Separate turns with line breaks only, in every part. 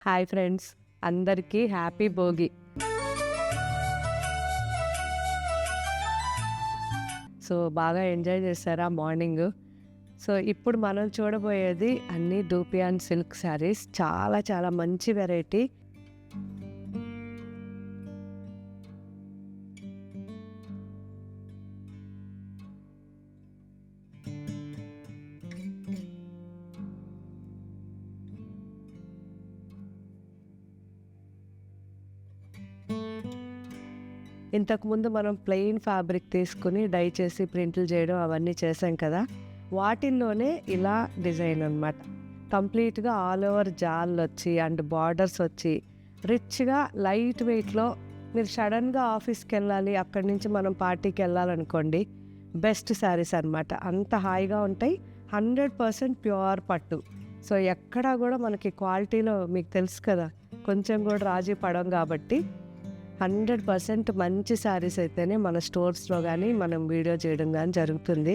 Hi friends, అందరికీ happy Bhogi. So బాగా enjoy చేశారా మార్నింగ్? సో ఇప్పుడు మనం చూడబోయేది అన్ని డూపియాన్ సిల్క్ శారీస్. చాలా చాలా మంచి వెరైటీ. ఇంతకుముందు మనం ప్లెయిన్ ఫ్యాబ్రిక్ తీసుకుని డై చేసి ప్రింట్లు చేయడం అవన్నీ చేసాం కదా, వాటిల్లోనే ఇలా డిజైన్ అనమాట. కంప్లీట్గా ఆల్ ఓవర్ జాళ్ళు వచ్చి అండ్ బార్డర్స్ వచ్చి రిచ్గా లైట్ వెయిట్లో మీరు సడన్గా ఆఫీస్కి వెళ్ళాలి, అక్కడి నుంచి మనం పార్టీకి వెళ్ళాలనుకోండి, బెస్ట్ శారీస్ అనమాట. అంత హాయిగా ఉంటాయి. 100% ప్యూర్ పట్టు. సో ఎక్కడా కూడా మనకి క్వాలిటీలో మీకు తెలుసు కదా, కొంచెం కూడా రాజీ పడం కాబట్టి 100% మంచి శారీస్ అయితేనే మన స్టోర్స్లో కానీ మనం వీడియో చేయడం కానీ జరుగుతుంది.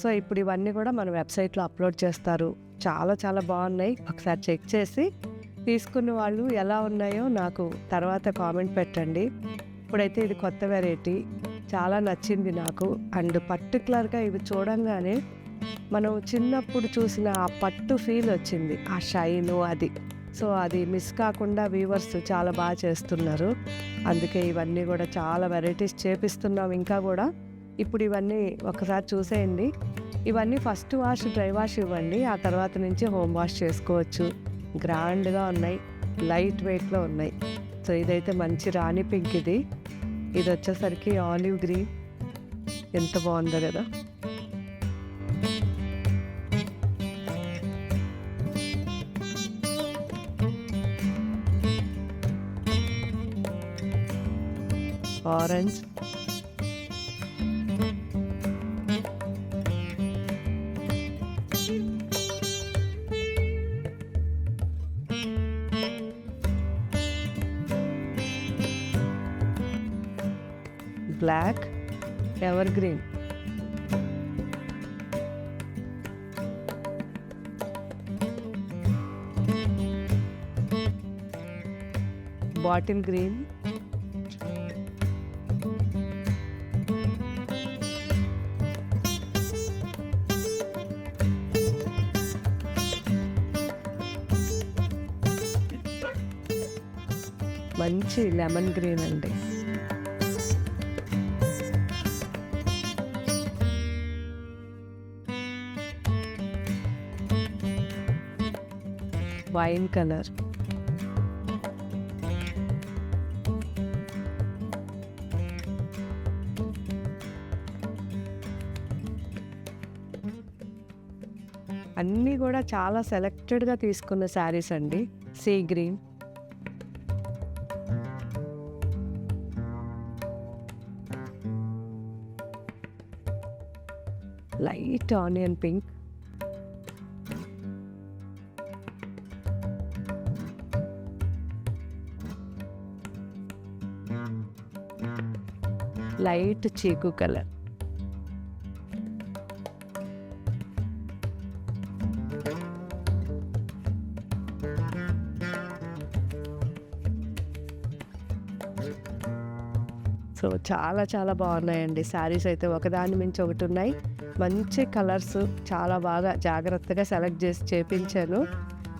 సో ఇప్పుడు ఇవన్నీ కూడా మన వెబ్సైట్లో అప్లోడ్ చేస్తారు. చాలా చాలా బాగున్నాయి. ఒకసారి చెక్ చేసి తీసుకున్న వాళ్ళు ఎలా ఉన్నాయో నాకు తర్వాత కామెంట్ పెట్టండి. ఇప్పుడైతే ఇది కొత్త వెరైటీ, చాలా నచ్చింది నాకు. అండ్ పర్టికులర్గా ఇవి చూడంగానే మనం చిన్నప్పుడు చూసిన ఆ పట్టు ఫీల్ వచ్చింది, ఆ షైను అది. సో అది మిస్ కాకుండా వీవర్స్ చాలా బాగా చేస్తున్నారు. అందుకే ఇవన్నీ కూడా చాలా వెరైటీస్ చేపిస్తున్నాం ఇంకా కూడా. ఇప్పుడు ఇవన్నీ ఒకసారి చూసేయండి. ఇవన్నీ ఫస్ట్ వాష్, డ్రై వాష్ ఇవ్వండి, ఆ తర్వాత నుంచి హోమ్ వాష్ చేసుకోవచ్చు. గ్రాండ్గా ఉన్నాయి, లైట్ వెయిట్లో ఉన్నాయి. సో ఇదైతే మంచి రాణి పింక్. ఇది వచ్చేసరికి ఆలివ్ గ్రీన్. ఎంత బాగుందో కదా. Orange, black, evergreen, bottle green, మంచి లెమన్ గ్రీన్ అండి. వైన్ కలర్, అన్నీ కూడా చాలా సెలెక్టెడ్గా తీసుకున్న శారీస్ అండి. Sea green, light onion pink, light chikoo colour, so చాలా చాలా బాగున్నాయండి శారీస్ అయితే. ఒకదాని మించి ఒకటి ఉన్నాయి. మంచి కలర్స్, చాలా బాగా జాగ్రత్తగా సెలెక్ట్ చేసి చేపించాను.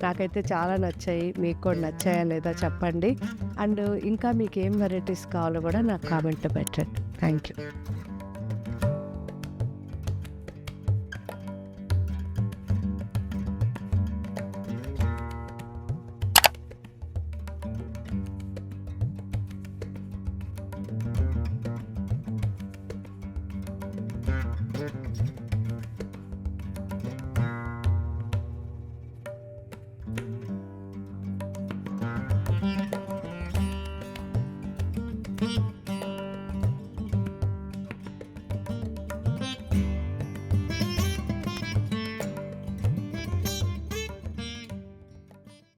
నాకైతే చాలా నచ్చాయి. మీకు కూడా నచ్చాయా లేదా చెప్పండి. అండ్ ఇంకా మీకు ఏం వెరైటీస్ కావాలో కూడా నాకు కామెంట్లో పెట్టండి. Thank you.
Thank you.